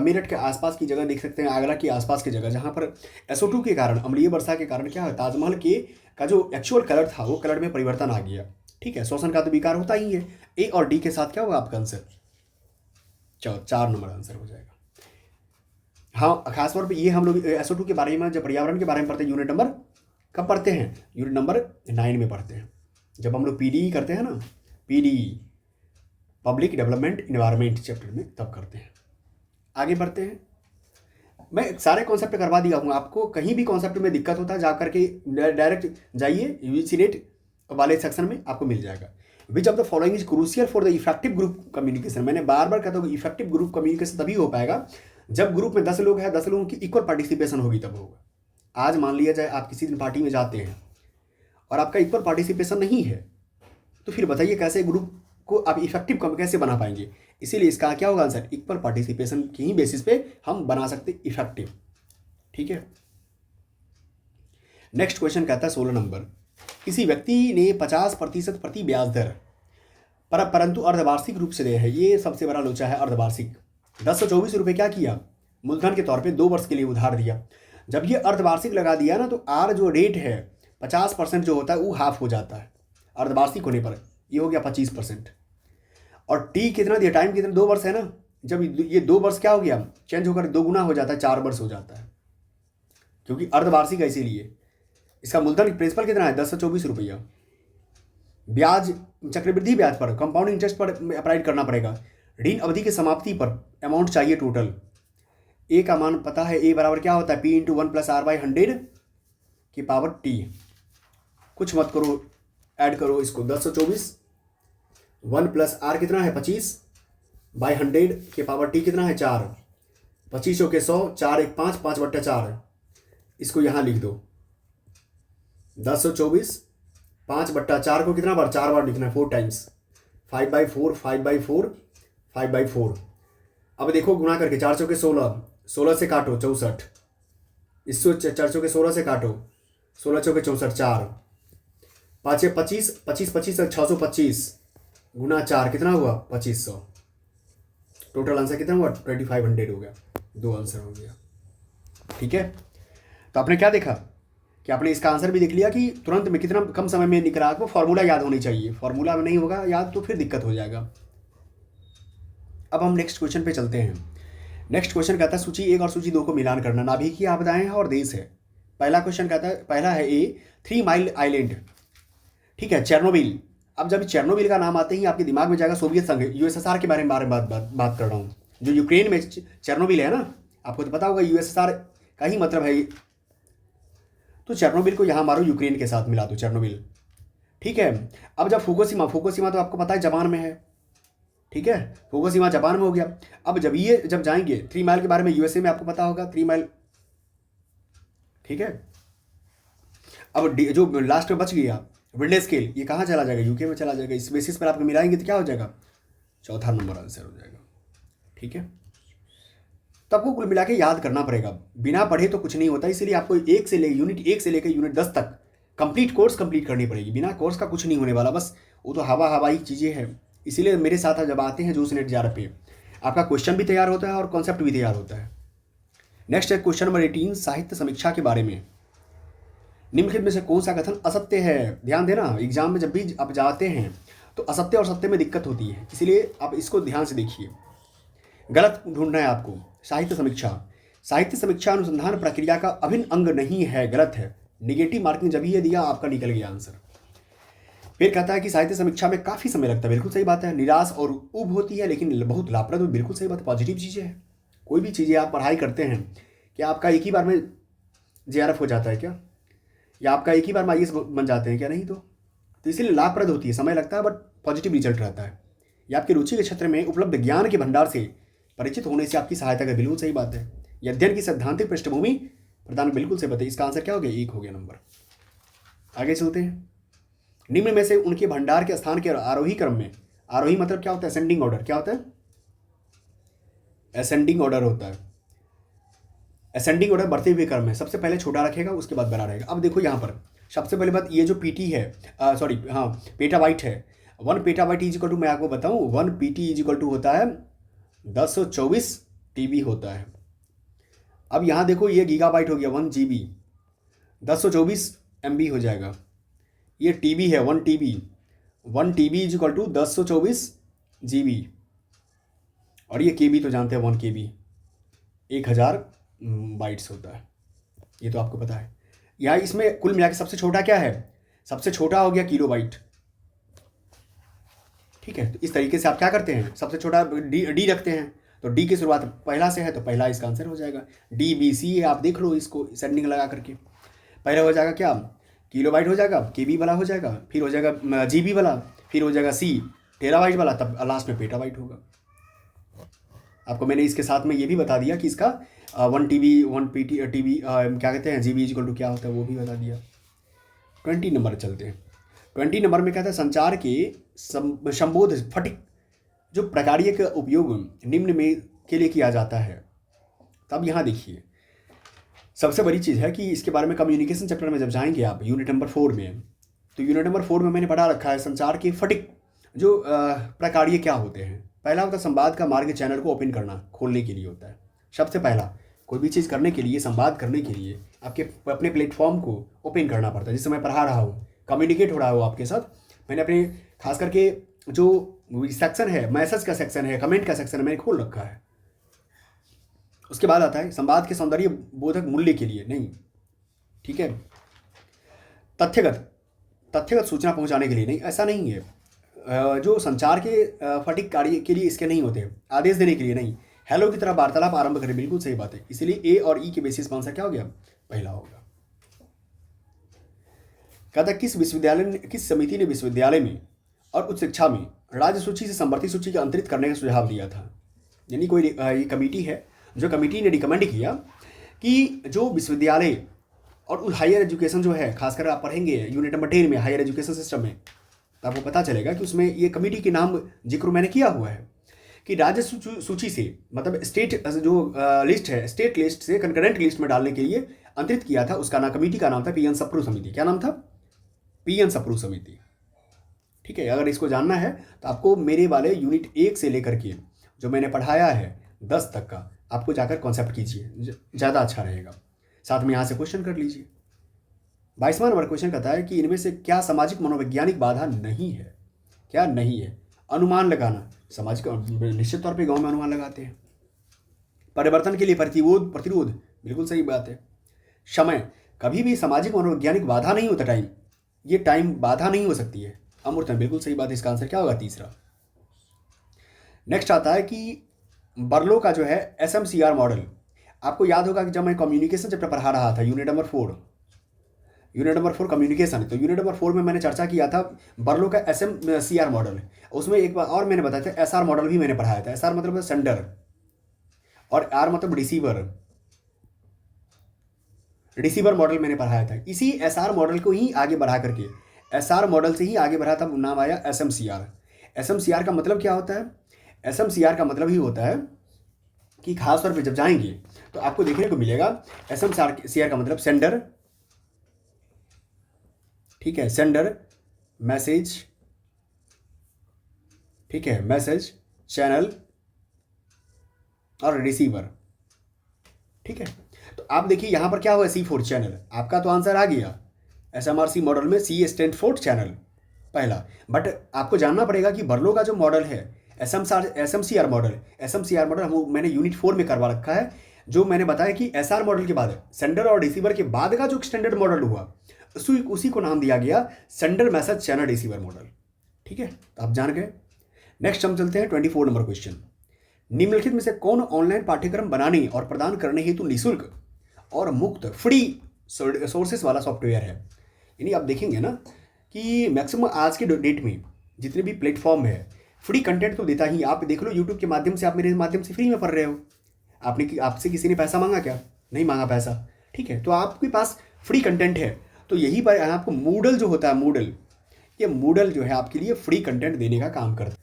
मेरठ के आसपास की जगह देख सकते हैं, आगरा के आसपास की जगह जहाँ पर SO2 के कारण, अम्लीय वर्षा के कारण क्या है, ताजमहल के का जो एक्चुअल कलर था वो कलर में परिवर्तन आ गया। ठीक है, श्वसन का तो विकार होता ही है। ए और डी के साथ क्या होगा आपका आंसर? 4 नंबर आंसर हो जाएगा। हाँ, खासतौर पर ये हम लोग SO2 के बारे में, जब पर्यावरण के बारे में पढ़ते हैं, यूनिट नंबर कब पढ़ते हैं? यूनिट नंबर 9 में पढ़ते हैं, जब हम लोग PDE करते हैं ना, PDE public development environment chapter में, तब करते हैं। आगे बढ़ते हैं। मैं सारे कॉन्सेप्ट करवा दिया हूँ आपको, कहीं भी कॉन्सेप्ट में दिक्कत होता है जा करके डायरेक्ट जाइए UGC नेट वाले सेक्शन में, आपको मिल जाएगा। Which of the following is crucial for the effective group communication. मैंने बार बार कहता हूँ इफेक्टिव ग्रुप कम्युनिकेशन तभी हो पाएगा जब ग्रुप में 10 लोग हैं, 10 लोगों की इक्वल पार्टिसिपेशन होगी, तब होगा। आज मान लिया जाए आप किसी दिन पार्टी में जाते हैं और आपका इक्वल पार्टिसिपेशन नहीं है, तो फिर बताइए कैसे ग्रुप को आप इफेक्टिव कम कैसे बना पाएंगे? इसीलिए इसका क्या होगा आंसर? इक्वल पार्टिसिपेशन की ही बेसिस पे हम बना सकते इफेक्टिव। ठीक है, नेक्स्ट क्वेश्चन कहता है 16 नंबर, किसी व्यक्ति ने 50% प्रति ब्याज दर परंतु अर्धवार्षिक रूप से दिया है। ये सबसे बड़ा लोचा है, अर्धवार्षिक। 1024 रुपये क्या किया? मूलधन के तौर पे 2 वर्ष के लिए उधार दिया। जब ये अर्धवार्षिक लगा दिया ना, तो आर जो रेट है 50% जो होता है वो हाफ हो जाता है अर्धवार्षिक होने पर, ये हो गया 25%। और टी कितना दिया, टाइम कितना? 2 वर्ष है ना। जब ये 2 वर्ष क्या हो गया, चेंज होकर 2 गुना हो जाता है, 4 वर्ष हो जाता है, क्योंकि अर्धवार्षिक है इसीलिए। इसका मूलधन प्रिंसिपल कितना है? 1024 रुपया। ब्याज चक्रवृद्धि ब्याज पर, कंपाउंड इंटरेस्ट पर अप्लाई करना पड़ेगा। ऋण अवधि की समाप्ति पर अमाउंट चाहिए टोटल। ए का मान पता है, ए बराबर क्या होता है? P × 1 + R/100 की पावर T। कुछ मत करो, ऐड करो इसको। 1024 1 + R कितना है? 25/100 के पावर T कितना है? 4। 25 के 100, 4 1 5, 5/4। इसको यहाँ लिख दो। 1024 5/4 को कितना बार? 4 बार लिखना है, 4 टाइम्स। 5/4 5/4 5/4। अब देखो गुणा करके, 4 के 16, 16 से काटो 64, इसको 4 के 16 से काटो, 16 के 64, 4 5 25, 25 25 625 गुना 4 कितना हुआ? 2500। टोटल आंसर कितना हुआ? 2500 हो गया। 2 आंसर हो गया। ठीक है, तो आपने क्या देखा कि आपने इसका आंसर भी देख लिया कि तुरंत में कितना कम समय में निकला। आपको फॉर्मूला याद होनी चाहिए, फॉर्मूला में नहीं होगा याद तो फिर दिक्कत हो जाएगा। अब हम नेक्स्ट क्वेश्चन पे चलते हैं। नेक्स्ट क्वेश्चन कहता है सूची 1 और सूची 2 को मिलान करना। नाभिकीय आपदाएं हैं और देश है। पहला क्वेश्चन कहता है, पहला है ए 3 माइल आइलैंड। ठीक है, चेरनोबिल। अब जब चेरनोबिल का नाम आते ही आपके दिमाग में जाएगा सोवियत संघ, USSR के बारे में बात कर रहा हूँ। जो यूक्रेन में चेरनोबिल है ना, आपको तो पता होगा USSR का ही मतलब है। तो चेरनोबिल को यहाँ मारो, यूक्रेन के साथ मिला दो चेरनोबिल। ठीक है, अब जब फुकुशिमा, फुकुशिमा तो आपको पता है जापान में है। ठीक है, फुकुशिमा जापान में हो गया। अब जब जाएंगे 3 माइल के बारे में, USA में आपको पता होगा 3 माइल। ठीक है, अब जो लास्ट में बच गया विंडे स्केल, ये कहाँ चला जाएगा? UK में चला जाएगा। इस बेसिस पर आपको मिलाएंगे तो क्या हो जाएगा? 4था नंबर आंसर हो जाएगा। ठीक है, तो आपको कुल मिला के याद करना पड़ेगा, बिना पढ़े तो कुछ नहीं होता। इसीलिए आपको यूनिट 1 से लेकर यूनिट 10 तक कंप्लीट कोर्स कंप्लीट करनी पड़ेगी। बिना कोर्स का कुछ नहीं होने वाला, बस वो तो हवाई चीज़ें हैं। इसीलिए मेरे साथ जब आते हैं जोश नेट JR पे, आपका क्वेश्चन भी तैयार होता है और कॉन्सेप्ट भी तैयार होता है। नेक्स्ट है क्वेश्चन नंबर 18, साहित्य समीक्षा के बारे में। निम्नलिखित में से कौन सा कथन असत्य है? ध्यान देना, एग्जाम में जब भी आप जाते हैं तो असत्य और सत्य में दिक्कत होती है, इसीलिए आप इसको ध्यान से देखिए। गलत ढूंढना है आपको। साहित्य समीक्षा अनुसंधान प्रक्रिया का अभिन्न अंग नहीं है, गलत है। निगेटिव मार्किंग जब ही ये दिया आपका निकल गया आंसर। फिर कहता है कि साहित्य समीक्षा में काफ़ी समय लगता है, बिल्कुल सही बात है। निराश और उब होती है लेकिन बहुत लाभप्रद, बिल्कुल सही बात है। पॉजिटिव चीज़ें हैं, कोई भी चीज़ें आप पढ़ाई करते हैं, क्या आपका एक ही बार में JRF हो जाता है क्या? या आपका एक ही बार में IAS बन जाते हैं क्या? नहीं तो इसीलिए लाभप्रद होती है, समय लगता है बट पॉजिटिव रिजल्ट रहता है। या आपकी रुचि के क्षेत्र में उपलब्ध ज्ञान के भंडार से परिचित होने से आपकी सहायता कर, बिल्कुल सही बात है। यह अध्ययन की सैद्धांतिक पृष्ठभूमि प्रदान, बिल्कुल सही बात है। इसका आंसर क्या हो गया? 1 हो गया नंबर। आगे चलते हैं। निम्न में से उनके भंडार के स्थान के आरोही क्रम में आरोही मतलब क्या होता है? Ascending order. क्या होता है? असेंडिंग ऑर्डर होता है। असेंडिंग ऑर्डर बढ़ते हुए क्रम में सबसे पहले छोटा रखेगा, उसके बाद बड़ा रहेगा। अब देखो यहाँ पर सबसे पहले बात, ये जो पीटी है, सॉरी हाँ, पेटाबाइट है, 1 पेटाबाइट इज इक्वल टू, मैं आपको बताऊँ, 1 पीटी इज इक्वल टू होता है 1024 टीबी होता है। अब यहाँ देखो ये गीगाबाइट हो गया 1 जीबी, 1024 एमबी हो जाएगा। ये टीबी है 1 TB, 1 TB is equal to 1024 GB. और ये केबी तो जानते हैं, 1 केबी 1000 बाइट्स होता है, ये तो आपको पता है। यहाँ इसमें कुल मिला के सबसे छोटा क्या है? सबसे छोटा हो गया किलोबाइट। ठीक है, तो इस तरीके से आप क्या करते हैं, सबसे छोटा डी रखते हैं, तो डी की शुरुआत पहला से है तो पहला इसका आंसर हो जाएगा। डी बी सी है, आप देख लो इसको सेंडिंग लगा करके। पहला हो जाएगा क्या? किलोबाइट हो जाएगा, केबी वाला हो जाएगा, फिर हो जाएगा जीबी वाला, फिर हो जाएगा सी टेराबाइट वाला, तब लास्ट में पेटाबाइट होगा। आपको मैंने इसके साथ में ये भी बता दिया कि इसका 1 टीबी 1 पीटी टीबी क्या कहते हैं, जीबी इक्वल टू क्या होता है, वो भी बता दिया। 20 नंबर चलते हैं। 20 नंबर में कहता है संचार के संबोध फटिक जो प्रकार्य का उपयोग निम्न में के लिए किया जाता है। तब यहाँ देखिए सबसे बड़ी चीज़ है कि इसके बारे में कम्युनिकेशन चैप्टर में जब जाएंगे आप यूनिट नंबर 4 में, तो यूनिट नंबर 4 में मैंने पढ़ा रखा है संचार के फटिक जो प्रकार्य क्या होते हैं। पहला होता है संवाद का मार्ग, चैनल को ओपन करना, खोलने के लिए होता है। सबसे पहला कोई भी चीज़ करने के लिए, संवाद करने के लिए आपके अपने प्लेटफॉर्म को ओपन करना पड़ता है। जिस समय पढ़ा रहा हूँ, कम्युनिकेट हो रहा हो आपके साथ, मैंने अपने खास करके जो सेक्शन है, मैसेज का सेक्शन है, कमेंट का सेक्शन है, मैंने खोल रखा है। उसके बाद आता है संवाद के सौंदर्य बोधक मूल्य के लिए नहीं, ठीक है, तथ्यगत सूचना पहुंचाने के लिए नहीं, ऐसा नहीं है। जो संचार के फटिक कार्य के लिए इसके नहीं होते, आदेश देने के लिए नहीं, हेलो की तरह वार्तालाप आरंभ करें, बिल्कुल सही बात है। इसलिए ए और ई के बेसिस पर आंसर क्या हो गया? पहला होगा। कहता किस समिति ने विश्वविद्यालय में और उच्च शिक्षा में राज्य सूची से संवर्ती सूची के अंतरित करने का सुझाव दिया था? यानी कोई ये कमेटी है, जो कमेटी ने रिकमेंड किया कि जो विश्वविद्यालय और हायर एजुकेशन जो है, खासकर आप पढ़ेंगे यूनिट नंबर 10 में हायर एजुकेशन सिस्टम में, तो आपको पता चलेगा कि उसमें ये कमेटी के नाम जिक्र मैंने किया हुआ है कि राज्य सूची से, मतलब स्टेट जो लिस्ट है, स्टेट लिस्ट से कंकरेंट लिस्ट में डालने के लिए अंतरित किया था। उसका नाम, कमेटी का नाम था पीएन सप्रू समिति। क्या नाम था? पीएन सप्रू समिति। ठीक है, अगर इसको जानना है तो आपको मेरे वाले यूनिट 1 से लेकर के जो मैंने पढ़ाया है 10 तक का, आपको जाकर कॉन्सेप्ट कीजिए, ज़्यादा अच्छा रहेगा। साथ में यहाँ से क्वेश्चन कर लीजिए। 22वां नंबर क्वेश्चन कहता है कि इनमें से क्या सामाजिक मनोवैज्ञानिक बाधा नहीं है? क्या नहीं है? अनुमान लगाना, सामाजिक, निश्चित तौर पे गांव में अनुमान लगाते हैं। परिवर्तन के लिए प्रतिरोध, बिल्कुल सही बात है। समय, कभी भी सामाजिक मनोवैज्ञानिक बाधा नहीं होता। टाइम, ये टाइम बाधा नहीं हो सकती है। अमूर्तन, बिल्कुल सही बात है। इसका आंसर क्या होगा? तीसरा। नेक्स्ट आता है कि बर्लो का जो है SMCR मॉडल, आपको याद होगा कि जब मैं कम्युनिकेशन चैप्टर पढ़ा रहा था यूनिट नंबर 4 कम्युनिकेशन, तो यूनिट नंबर 4 में मैंने चर्चा किया था बर्लो का SMCR मॉडल। उसमें एक बार और मैंने बताया था SR मॉडल भी मैंने पढ़ाया था। SR मतलब सेंडर और R मतलब रिसीवर मॉडल मैंने पढ़ाया था। इसी SR मॉडल को ही आगे बढ़ा करके, SR मॉडल से ही आगे बढ़ा, तब नाम आया SMCR। SMCR का मतलब क्या होता है? SMCR का मतलब ही होता है कि खास तौर पे जब जाएंगे तो आपको देखने को मिलेगा SMCR का मतलब सेंडर, ठीक है, सेंडर, मैसेज, ठीक है, मैसेज, चैनल और रिसीवर। ठीक है, तो आप देखिए यहां पर क्या हुआ? C4 channel. आपका तो आंसर आ गया। SMRC मॉडल में C स्टैंड फॉर चैनल पहला। बट आपको जानना पड़ेगा कि बर्लो का जो मॉडल है SMCR मॉडल मैंने यूनिट 4 में करवा रखा है। जो मैंने बताया कि SR मॉडल के बाद, सेंडर और रिसीवर के बाद का जो स्टैंडर्ड मॉडल हुआ, उसी को नाम दिया गया sender, message, channel, receiver model. ठीक है, तो आप जान गए। नेक्स्ट हम चलते हैं 24 नंबर क्वेश्चन। निम्नलिखित में से कौन ऑनलाइन पाठ्यक्रम बनाने और प्रदान करने हेतु निःशुल्क और मुक्त फ्री सोर्सेस वाला सॉफ्टवेयर है? यानी आप देखेंगे ना कि मैक्सिमम आज के डेट में जितने भी प्लेटफॉर्म है, फ्री कंटेंट तो देता ही। आप देख लो यूट्यूब के माध्यम से, आप मेरे माध्यम से फ्री में पढ़ रहे हो। आपसे किसी ने पैसा मांगा क्या? नहीं मांगा पैसा। ठीक है, तो आपके पास फ्री कंटेंट है। तो यही पर आपको मूडल जो होता है, मूडल जो है आपके लिए फ्री कंटेंट देने का काम करता है।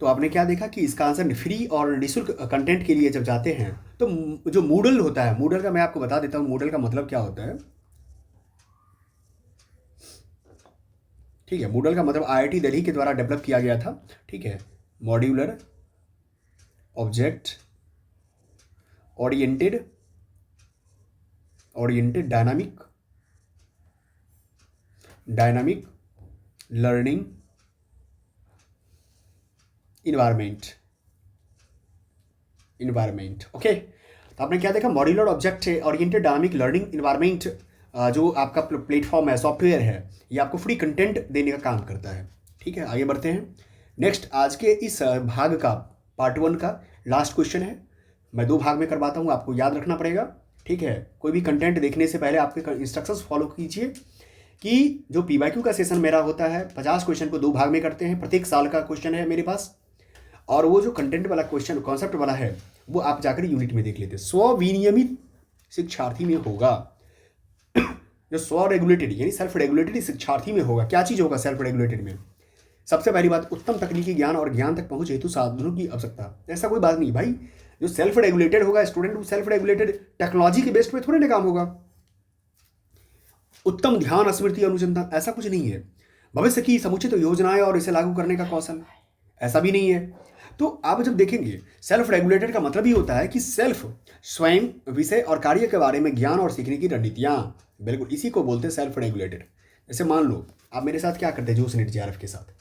तो आपने क्या देखा कि इसका आंसर फ्री और निःशुल्क कंटेंट के लिए जब जाते हैं तो जो मूडल होता है, मूडल का मैं आपको बता देता हूँ मूडल का मतलब क्या होता है। ठीक है, मूडल का मतलब IIT दिल्ली के द्वारा डेवलप किया गया था। ठीक है, modular object oriented dynamic learning environment. Okay, तो आपने क्या देखा, modular object oriented dynamic learning environment जो आपका प्लेटफॉर्म है, सॉफ्टवेयर है, ये आपको फ्री कंटेंट देने का काम करता है। ठीक है, आगे बढ़ते हैं। नेक्स्ट, आज के इस भाग का पार्ट 1 का लास्ट क्वेश्चन है। मैं 2 भाग में करवाता हूँ, आपको याद रखना पड़ेगा। ठीक है, कोई भी कंटेंट देखने से पहले आपके इंस्ट्रक्शंस फॉलो कीजिए कि जो PYQ का सेशन मेरा होता है 50 क्वेश्चन को 2 भाग में करते हैं, प्रत्येक साल का क्वेश्चन है मेरे पास। और वो जो कंटेंट वाला क्वेश्चन, कॉन्सेप्ट वाला है, वो आप जाकर यूनिट में देख लेते हैं। स्वविनियमित शिक्षार्थी में होगा, जो स्व रेगुलेटेड यानी सेल्फ रेगुलेटेड शिक्षार्थी में होगा। क्या चीज़ होगा सेल्फ रेगुलेटेड में? सबसे पहली बात, उत्तम तकनीकी ज्ञान और ज्ञान तक पहुंच हेतु साधनों की आवश्यकता। ऐसा कोई बात नहीं भाई, जो सेल्फ रेगुलेटेड होगा स्टूडेंट, वो सेल्फ रेगुलेटेड टेक्नोलॉजी के बेस्ड पे थोड़े ना काम होगा। उत्तम ध्यान, स्मृति, अनुसंधान, ऐसा कुछ नहीं है। भविष्य की समुचित योजनाएं और इसे लागू करने का कौशल, ऐसा भी नहीं है। तो आप जब देखेंगे, सेल्फ रेगुलेटेड का मतलब ही होता है कि सेल्फ, स्वयं, विषय और कार्य के बारे में ज्ञान और सीखने की रणनीतियां, बिल्कुल इसी को बोलते हैं सेल्फ रेगुलेटेड। जैसे मान लो आप मेरे साथ क्या करते हैं, जोश नेट JRF के साथ,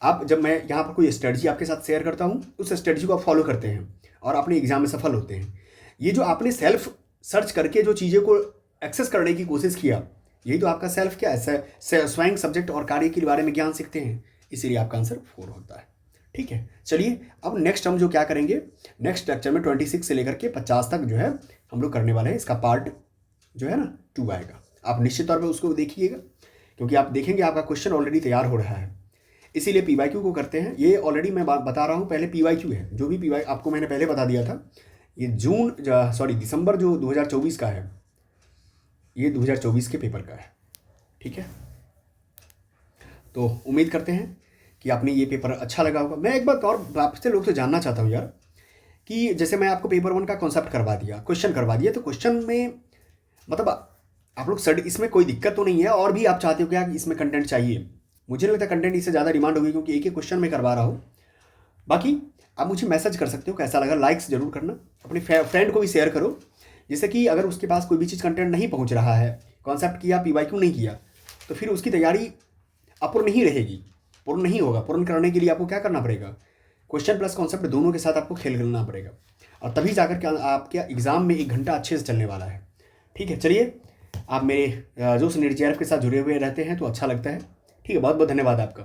आप जब मैं यहाँ पर कोई स्ट्रेटजी आपके साथ शेयर करता हूँ, उस स्ट्रेटजी को आप फॉलो करते हैं और अपने एग्जाम में सफल होते हैं। ये जो आपने सेल्फ सर्च करके जो चीज़ें को एक्सेस करने की कोशिश किया, यही तो आपका सेल्फ क्या है, स्वयं, सब्जेक्ट और कार्य के बारे में ज्ञान सीखते हैं, इसीलिए आपका आंसर 4 होता है। ठीक है, चलिए अब नेक्स्ट हम जो क्या करेंगे, नेक्स्ट लेक्चर में 26 से लेकर के 50 तक जो है हम लोग करने वाले हैं। इसका पार्ट जो है ना 2 आएगा। आप निश्चित तौर पर उसको देखिएगा, क्योंकि आप देखेंगे आपका क्वेश्चन ऑलरेडी तैयार हो रहा है। इसीलिए PYQ को करते हैं। ये ऑलरेडी मैं बता रहा हूँ, पहले PYQ है, जो भी PYQ आपको मैंने पहले बता दिया था। ये दिसंबर जो 2024 का है, ये 2024 के पेपर का है। ठीक है, तो उम्मीद करते हैं कि आपने ये पेपर अच्छा लगा होगा। मैं एक बात और आपसे लोग से जानना चाहता हूँ यार, कि जैसे मैं आपको पेपर 1 का कॉन्सेप्ट करवा दिया, क्वेश्चन करवा दिया, तो क्वेश्चन में मतलब आप लोग इसमें कोई दिक्कत तो नहीं है, और भी आप चाहते हो क्या कि इसमें कंटेंट चाहिए? मुझे नहीं लगता कंटेंट इससे ज़्यादा डिमांड होगी, क्योंकि एक ही क्वेश्चन में करवा रहा हूँ। बाकी आप मुझे मैसेज कर सकते हो कैसा लगा, लाइक्स जरूर करना, अपने फ्रेंड को भी शेयर करो, जिससे कि अगर उसके पास कोई भी चीज़ कंटेंट नहीं पहुँच रहा है, कॉन्सेप्ट किया, PYQ नहीं किया, तो फिर उसकी तैयारी अपूर्ण नहीं रहेगी, पूर्ण नहीं होगा। पूर्ण करने के लिए आपको क्या करना पड़ेगा, क्वेश्चन प्लस कॉन्सेप्ट दोनों के साथ आपको खेलना पड़ेगा, और तभी जाकर के आपके एग्जाम में 1 घंटा अच्छे से चलने वाला है। ठीक है, चलिए, आप मेरे जोश नेट JRF के साथ जुड़े हुए रहते हैं तो अच्छा लगता है। ठीक है, बहुत बहुत धन्यवाद आपका।